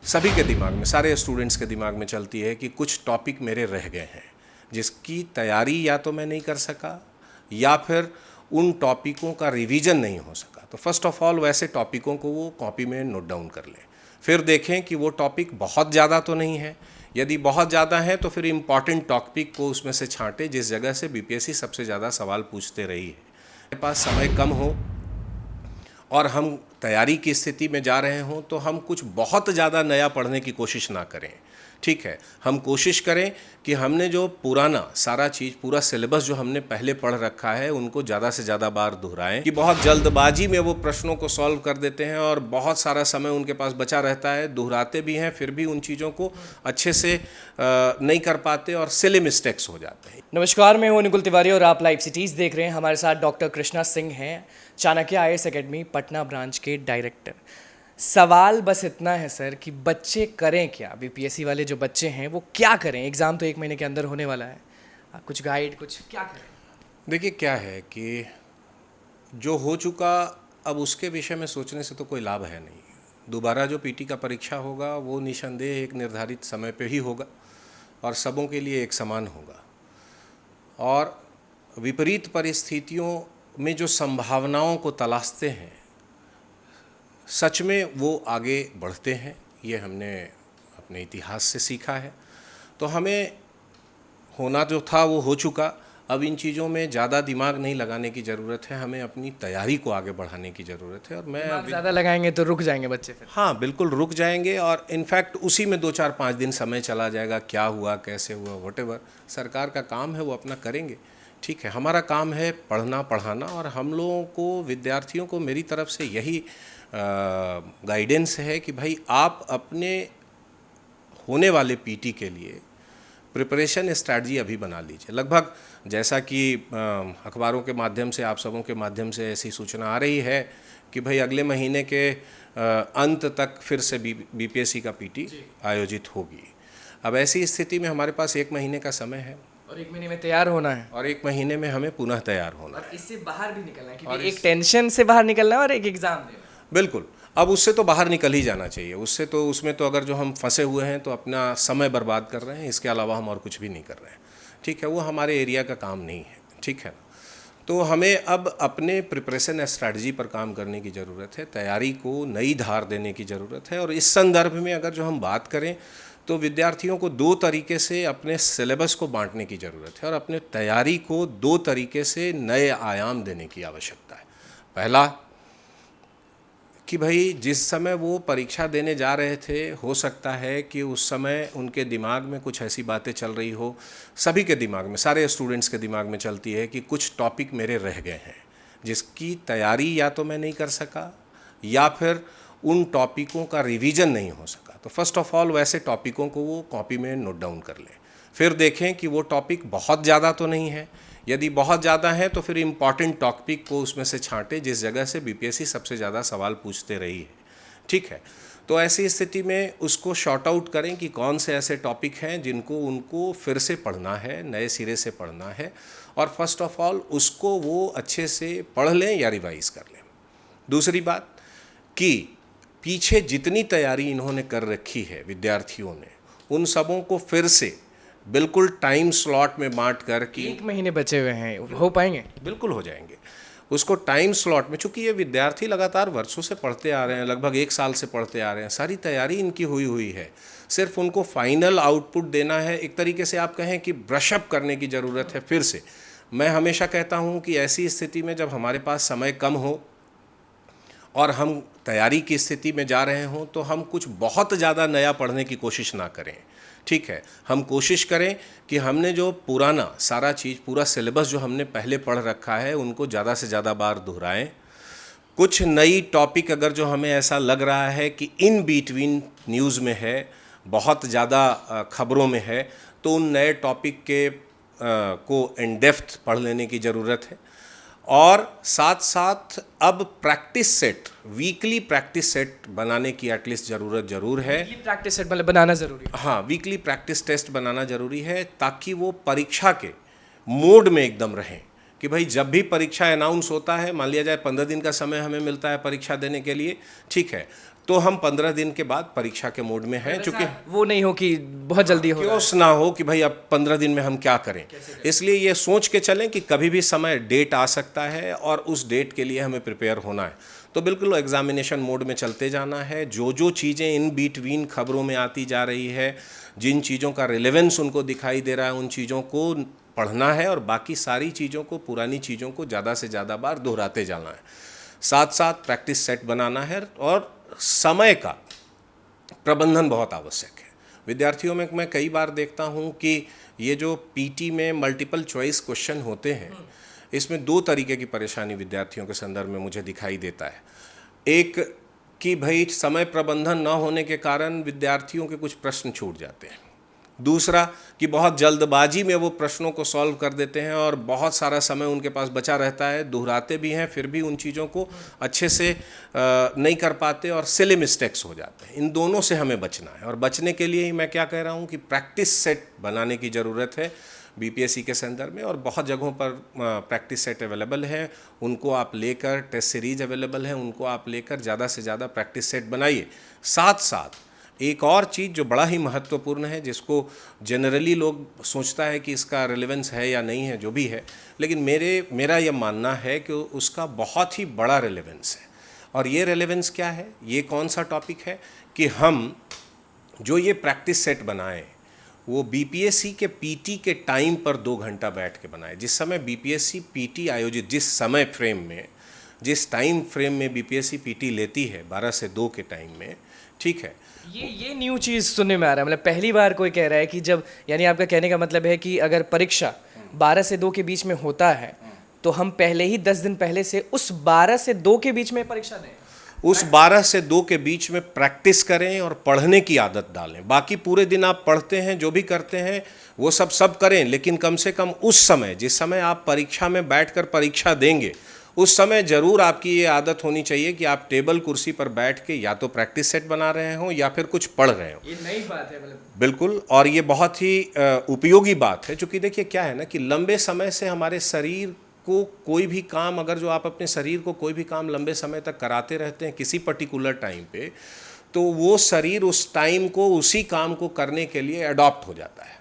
सभी के दिमाग में, सारे स्टूडेंट्स के दिमाग में चलती है कि कुछ टॉपिक मेरे रह गए हैं जिसकी तैयारी या तो मैं नहीं कर सका या फिर उन टॉपिकों का रिवीजन नहीं हो सका। तो फर्स्ट ऑफ ऑल वैसे टॉपिकों को वो कॉपी में नोट डाउन कर लें, फिर देखें कि वो टॉपिक बहुत ज़्यादा तो नहीं है। यदि बहुत ज़्यादा है तो फिर इम्पॉर्टेंट टॉपिक को उसमें से छांटे जिस जगह से बीपीएससी सबसे ज़्यादा सवाल पूछते रही है। हमारे पास समय कम हो और हम तैयारी की स्थिति में जा रहे हों तो हम कुछ बहुत ज़्यादा नया पढ़ने की कोशिश ना करें। ठीक है, हम कोशिश करें कि हमने जो पुराना सारा चीज़, पूरा सिलेबस जो हमने पहले पढ़ रखा है उनको ज़्यादा से ज़्यादा बार दोहराएं। कि बहुत जल्दबाजी में वो प्रश्नों को सॉल्व कर देते हैं और बहुत सारा समय उनके पास बचा रहता है, दोहराते भी हैं, फिर भी उन चीज़ों को अच्छे से नहीं कर पाते और सिली मिस्टेक्स हो जाते हैं। नमस्कार, मैं हूं निकुल तिवारी और आप लाइव सिटीज़ देख रहे हैं। हमारे साथ डॉक्टर कृष्णा सिंह हैं, Chanakya IAS academy Patna branch के डायरेक्टर। सवाल बस इतना है सर कि बच्चे करें क्या, बीपीएससी वाले जो बच्चे हैं वो क्या करें? एग्ज़ाम तो 1 महीने के अंदर होने वाला है, कुछ गाइड, कुछ क्या करें? देखिए क्या है कि जो हो चुका अब उसके विषय में सोचने से तो कोई लाभ है नहीं। दोबारा जो पीटी का परीक्षा होगा वो निसंदेह एक निर्धारित समय पे ही होगा और सबों के लिए एक समान होगा। और विपरीत परिस्थितियों में जो संभावनाओं को तलाशते हैं सच में वो आगे बढ़ते हैं, ये हमने अपने इतिहास से सीखा है। तो हमें होना जो था वो हो चुका, अब इन चीज़ों में ज़्यादा दिमाग नहीं लगाने की ज़रूरत है, हमें अपनी तैयारी को आगे बढ़ाने की ज़रूरत है। और मैं ज़्यादा लगाएंगे तो रुक जाएंगे बच्चे फिर। हाँ बिल्कुल रुक जाएंगे और इनफैक्ट उसी में 2-4-5 दिन समय चला जाएगा, क्या हुआ कैसे हुआ व्हाटएवर। सरकार का काम है वो अपना करेंगे, ठीक है। हमारा काम है पढ़ना पढ़ाना और हम लोगों को, विद्यार्थियों को मेरी तरफ से यही गाइडेंस है कि भाई आप अपने होने वाले पीटी के लिए प्रिपरेशन स्ट्रैटेजी अभी बना लीजिए। लगभग जैसा कि अखबारों के माध्यम से, आप सबों के माध्यम से ऐसी सूचना आ रही है कि भाई अगले महीने के अंत तक फिर से बीपीएससी का पीटी आयोजित होगी। अब ऐसी स्थिति में हमारे पास 1 महीने का समय है और 1 महीने में तैयार होना है और 1 महीने में हमें पुनः तैयार होना है। इससे बाहर भी निकलना है क्योंकि एक टेंशन से बाहर निकलना है और एक एग्ज़ाम देना। बिल्कुल, अब उससे तो बाहर निकल ही जाना चाहिए। उसमें तो अगर जो हम फंसे हुए हैं तो अपना समय बर्बाद कर रहे हैं, इसके अलावा हम और कुछ भी नहीं कर रहे हैं। ठीक है, वो हमारे एरिया का काम नहीं है, ठीक है। तो हमें अब अपने प्रिपरेशन स्ट्रैटेजी पर काम करने की ज़रूरत है, तैयारी को नई धार देने की ज़रूरत है। और इस संदर्भ में अगर जो हम बात करें तो विद्यार्थियों को 2 तरीके से अपने सिलेबस को बांटने की ज़रूरत है और अपने तैयारी को 2 तरीके से नए आयाम देने की आवश्यकता है। पहला कि भाई जिस समय वो परीक्षा देने जा रहे थे, हो सकता है कि उस समय उनके दिमाग में कुछ ऐसी बातें चल रही हो, सभी के दिमाग में, सारे स्टूडेंट्स के दिमाग में चलती है कि कुछ टॉपिक मेरे रह गए हैं जिसकी तैयारी या तो मैं नहीं कर सका या फिर उन टॉपिकों का रिवीजन नहीं हो सका। तो फर्स्ट ऑफ ऑल वैसे टॉपिकों को वो कॉपी में नोट डाउन कर लें, फिर देखें कि वो टॉपिक बहुत ज़्यादा तो नहीं है। यदि बहुत ज़्यादा है तो फिर इम्पॉर्टेंट टॉपिक को उसमें से छांटे जिस जगह से बीपीएससी सबसे ज़्यादा सवाल पूछते रही है, ठीक है। तो ऐसी स्थिति में उसको शॉर्ट आउट करें कि कौन से ऐसे टॉपिक हैं जिनको उनको फिर से पढ़ना है, नए सिरे से पढ़ना है और फर्स्ट ऑफ ऑल उसको वो अच्छे से पढ़ लें या रिवाइज़ कर लें। दूसरी बात कि पीछे जितनी तैयारी इन्होंने कर रखी है विद्यार्थियों ने, उन सबों को फिर से बिल्कुल टाइम स्लॉट में बांट कर कि 1 महीने बचे हुए हैं, हो पाएंगे? बिल्कुल हो जाएंगे। उसको टाइम स्लॉट में, चूँकि ये विद्यार्थी लगातार वर्षों से पढ़ते आ रहे हैं, लगभग 1 साल से पढ़ते आ रहे हैं, सारी तैयारी इनकी हुई है, सिर्फ उनको फाइनल आउटपुट देना है। एक तरीके से आप कहें कि ब्रशअप करने की ज़रूरत है फिर से। मैं हमेशा कहता हूँ कि ऐसी स्थिति में जब हमारे पास समय कम हो और हम तैयारी की स्थिति में जा रहे हों तो हम कुछ बहुत ज़्यादा नया पढ़ने की कोशिश ना करें, ठीक है। हम कोशिश करें कि हमने जो पुराना सारा चीज़, पूरा सिलेबस जो हमने पहले पढ़ रखा है उनको ज़्यादा से ज़्यादा बार दोहराएं। कुछ नई टॉपिक अगर जो हमें ऐसा लग रहा है कि इन बिटवीन न्यूज़ में है, बहुत ज़्यादा खबरों में है, तो उन नए टॉपिक के को इन डेप्थ पढ़ लेने की ज़रूरत है। और साथ साथ अब practice set, weekly practice set बनाने की एटलीस्ट ज़रूरत ज़रूर है। वीकली प्रैक्टिस सेट मतलब बनाना ज़रूरी है। हाँ, वीकली प्रैक्टिस टेस्ट बनाना ज़रूरी है ताकि वो परीक्षा के मोड में एकदम रहें कि भाई जब भी परीक्षा अनाउंस होता है, मान लिया जाए 15 दिन का समय हमें मिलता है परीक्षा देने के लिए, ठीक है, तो हम 15 दिन के बाद परीक्षा के मोड में हैं, चूँकि वो नहीं हो कि बहुत जल्दी हो क्यों ना हो कि भाई अब 15 दिन में हम क्या करें। इसलिए ये सोच के चलें कि कभी भी समय डेट आ सकता है और उस डेट के लिए हमें प्रिपेयर होना है। तो बिल्कुल एग्जामिनेशन मोड में चलते जाना है। जो जो चीज़ें इन बिटवीन खबरों में आती जा रही है, जिन चीज़ों का रिलेवेंस उनको दिखाई दे रहा है, उन चीज़ों को पढ़ना है और बाकी सारी चीज़ों को, पुरानी चीज़ों को ज़्यादा से ज़्यादा बार दोहराते जाना है। साथ साथ प्रैक्टिस सेट बनाना है और समय का प्रबंधन बहुत आवश्यक है। विद्यार्थियों में मैं कई बार देखता हूँ कि ये जो पीटी में मल्टीपल चॉइस क्वेश्चन होते हैं, इसमें दो तरीके की परेशानी विद्यार्थियों के संदर्भ में मुझे दिखाई देता है। एक कि भाई समय प्रबंधन न होने के कारण विद्यार्थियों के कुछ प्रश्न छूट जाते हैं। दूसरा कि बहुत जल्दबाजी में वो प्रश्नों को सॉल्व कर देते हैं और बहुत सारा समय उनके पास बचा रहता है, दोहराते भी हैं, फिर भी उन चीज़ों को अच्छे से नहीं कर पाते और सिली मिस्टेक्स हो जाते हैं। इन दोनों से हमें बचना है और बचने के लिए ही मैं क्या कह रहा हूँ कि प्रैक्टिस सेट बनाने की ज़रूरत है बीपीएससी के संदर्भ में। और बहुत जगहों पर प्रैक्टिस सेट अवेलेबल है, उनको आप लेकर, टेस्ट सीरीज अवेलेबल है, उनको आप लेकर ज़्यादा से ज़्यादा प्रैक्टिस सेट बनाइए। साथ साथ एक और चीज़ जो बड़ा ही महत्वपूर्ण है, जिसको जनरली लोग सोचता है कि इसका रिलेवेंस है या नहीं है, जो भी है, लेकिन मेरा यह मानना है कि उसका बहुत ही बड़ा रिलेवेंस है। और ये रिलेवेंस क्या है, ये कौन सा टॉपिक है कि हम जो ये प्रैक्टिस सेट बनाएं वो बीपीएससी के पीटी के टाइम पर 2 घंटा बैठ के बनाएं। जिस समय बीपीएससी पीटी आयोजित, जिस समय फ्रेम में, जिस टाइम फ्रेम में बीपीएससी पीटी लेती है 12 से 2 के टाइम में, ठीक है। ये न्यू चीज़ सुनने में आ रहा है। मतलब पहली बार कोई कह रहा है कि जब, यानी आपका कहने का मतलब है कि अगर परीक्षा 12 से 2 के बीच में होता है तो हम पहले ही 10 दिन पहले से उस 12 से 2 के बीच में परीक्षा दें, उस 12 से 2 के बीच में प्रैक्टिस करें और पढ़ने की आदत डालें। बाकी पूरे दिन आप पढ़ते हैं, जो भी करते हैं वो सब करें, लेकिन कम से कम उस समय, जिस समय आप परीक्षा में बैठकर परीक्षा देंगे, उस समय ज़रूर आपकी ये आदत होनी चाहिए कि आप टेबल कुर्सी पर बैठ के या तो प्रैक्टिस सेट बना रहे हों या फिर कुछ पढ़ रहे हों। ये नई बात है मतलब। बिल्कुल, और ये बहुत ही उपयोगी बात है, क्योंकि देखिए क्या है ना कि लंबे समय से हमारे शरीर को कोई भी काम, अगर जो आप अपने शरीर को कोई भी काम लंबे समय तक कराते रहते हैं किसी पर्टिकुलर टाइम पे, तो वो शरीर उस टाइम को, उसी काम को करने के लिए अडॉप्ट हो जाता है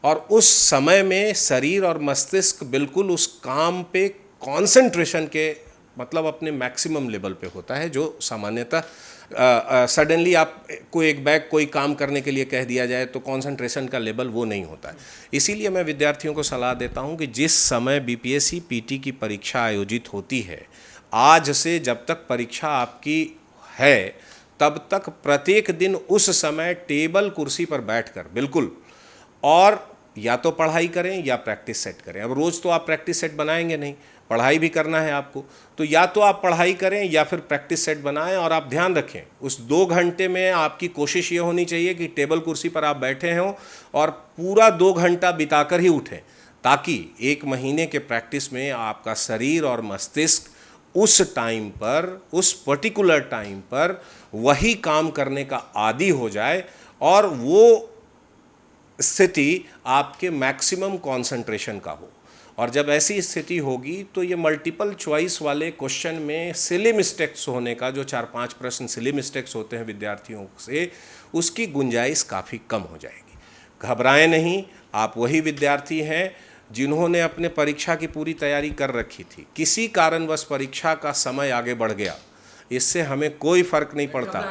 और उस समय में शरीर और मस्तिष्क बिल्कुल उस काम पे कंसंट्रेशन के, मतलब अपने मैक्सिमम लेवल पे होता है, जो सामान्यतः सडनली आप को एक बैग कोई काम करने के लिए कह दिया जाए तो कंसंट्रेशन का लेवल वो नहीं होता है। इसीलिए मैं विद्यार्थियों को सलाह देता हूं कि जिस समय बीपीएससी पीटी की परीक्षा आयोजित होती है, आज से जब तक परीक्षा आपकी है तब तक प्रत्येक दिन उस समय टेबल कुर्सी पर बैठकर बिल्कुल, और या तो पढ़ाई करें या प्रैक्टिस सेट करें। अब रोज़ तो आप प्रैक्टिस सेट बनाएंगे नहीं, पढ़ाई भी करना है आपको, तो या तो आप पढ़ाई करें या फिर प्रैक्टिस सेट बनाएं। और आप ध्यान रखें, उस 2 घंटे में आपकी कोशिश ये होनी चाहिए कि टेबल कुर्सी पर आप बैठे हों और पूरा 2 घंटा बिताकर ही उठें, ताकि 1 महीने के प्रैक्टिस में आपका शरीर और मस्तिष्क उस टाइम पर, उस पर्टिकुलर टाइम पर वही काम करने का आदी हो जाए और वो स्थिति आपके मैक्सिमम कंसंट्रेशन का हो। और जब ऐसी स्थिति होगी तो ये मल्टीपल चॉइस वाले क्वेश्चन में सिली मिस्टेक्स होने का, जो 4-5 प्रश्न सिली मिस्टेक्स होते हैं विद्यार्थियों से, उसकी गुंजाइश काफ़ी कम हो जाएगी। घबराएं नहीं, आप वही विद्यार्थी हैं जिन्होंने अपने परीक्षा की पूरी तैयारी कर रखी थी, किसी कारणवश परीक्षा का समय आगे बढ़ गया, इससे हमें कोई फ़र्क नहीं पड़ता,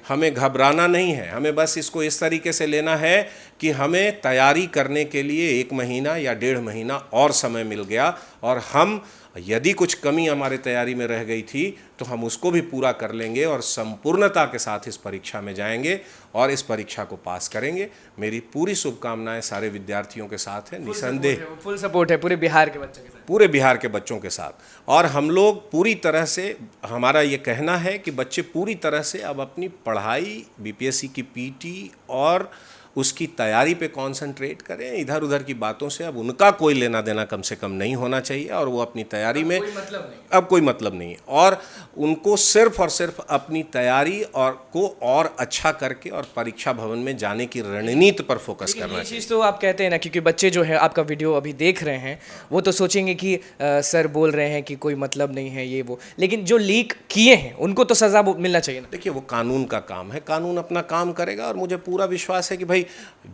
हमें घबराना नहीं है। हमें बस इसको इस तरीके से लेना है कि हमें तैयारी करने के लिए 1 महीना या 1.5 महीना और समय मिल गया, और हम यदि कुछ कमी हमारे तैयारी में रह गई थी तो हम उसको भी पूरा कर लेंगे और संपूर्णता के साथ इस परीक्षा में जाएंगे और इस परीक्षा को पास करेंगे। मेरी पूरी शुभकामनाएं सारे विद्यार्थियों के साथ है, निसंदेह फुल सपोर्ट है पूरे बिहार के बच्चों के साथ, पूरे बिहार के बच्चों के साथ। और हम लोग पूरी तरह से, हमारा ये कहना है कि बच्चे पूरी तरह से अब अपनी पढ़ाई, बीपीएससी की पीटी और उसकी तैयारी पे कंसंट्रेट करें। इधर उधर की बातों से अब उनका कोई लेना देना कम से कम नहीं होना चाहिए, और वो अपनी तैयारी में अब कोई मतलब नहीं है, और उनको सिर्फ और सिर्फ अपनी तैयारी और अच्छा करके और परीक्षा भवन में जाने की रणनीति पर फोकस करना ये चाहिए। चीज़ तो आप कहते हैं ना, क्योंकि बच्चे जो है आपका वीडियो अभी देख रहे हैं वो तो सोचेंगे कि सर बोल रहे हैं कि कोई मतलब नहीं है ये वो, लेकिन जो लीक किए हैं उनको तो सज़ा मिलना चाहिए ना। देखिए, वो कानून का काम है, कानून अपना काम करेगा, और मुझे पूरा विश्वास है कि भाई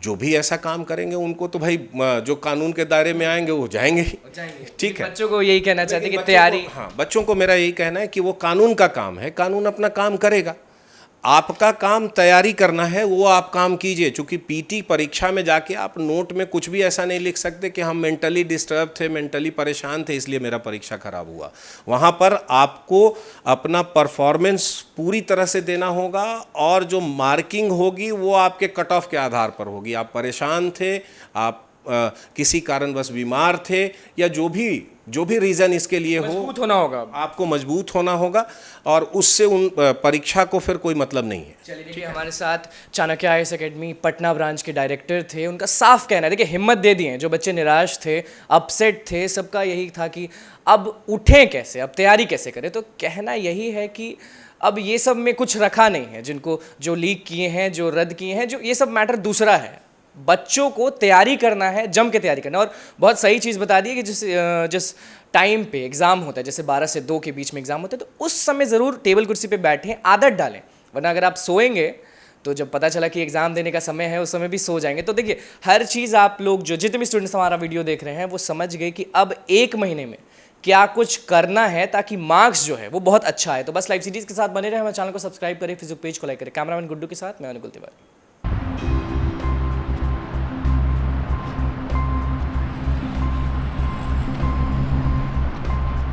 जो भी ऐसा काम करेंगे उनको तो भाई जो कानून के दायरे में आएंगे वो जाएंगे ही। ठीक है, बच्चों को यही कहना चाहते हैं कि बच्चों तैयारी को- हाँ, बच्चों को मेरा यही कहना है कि वो कानून का काम है, कानून अपना काम करेगा। आपका काम तैयारी करना है, वो आप काम कीजिए। चूंकि पीटी परीक्षा में जाके आप नोट में कुछ भी ऐसा नहीं लिख सकते कि हम मेंटली डिस्टर्ब थे, मेंटली परेशान थे, इसलिए मेरा परीक्षा खराब हुआ। वहाँ पर आपको अपना परफॉर्मेंस पूरी तरह से देना होगा, और जो मार्किंग होगी वो आपके कट ऑफ के आधार पर होगी। आप परेशान थे, आप किसी कारणवश बीमार थे, या जो भी रीज़न इसके लिए हो, मजबूत होना होगा। आपको मजबूत होना होगा, और उससे उन परीक्षा को फिर कोई मतलब नहीं है। चलिए, देखिए हमारे साथ Chanakya IAS academy Patna branch के डायरेक्टर थे। उनका साफ कहना है, देखिए हिम्मत दे दिए, जो बच्चे निराश थे, अपसेट थे, सबका यही था कि अब उठें कैसे, अब तैयारी कैसे करें। तो कहना यही है कि अब ये सब में कुछ रखा नहीं है, जिनको जो लीक किए हैं, जो रद्द किए हैं, जो ये सब मैटर दूसरा है। बच्चों को तैयारी करना है, जम के तैयारी करना। और बहुत सही चीज़ बता दी है कि जिस टाइम पे एग्ज़ाम होता है, जैसे 12 से 2 के बीच में एग्ज़ाम होता है, तो उस समय ज़रूर टेबल कुर्सी पे बैठें, आदत डालें। वरना अगर आप सोएंगे तो जब पता चला कि एग्ज़ाम देने का समय है, उस समय भी सो जाएंगे। तो देखिए, हर चीज़ आप लोग जो जितने भी स्टूडेंट्स हमारा वीडियो देख रहे हैं वो समझ गए कि अब 1 महीने में क्या कुछ करना है ताकि मार्क्स जो है वो बहुत अच्छा है। तो बस लाइव सीरीज़ के साथ बने रहे, हमारे चैनल को सब्सक्राइब करें, फेसबुक पेज को लाइक करें। कैमरामैन गुड्डू के साथ मैं अनुकुल तिवारी।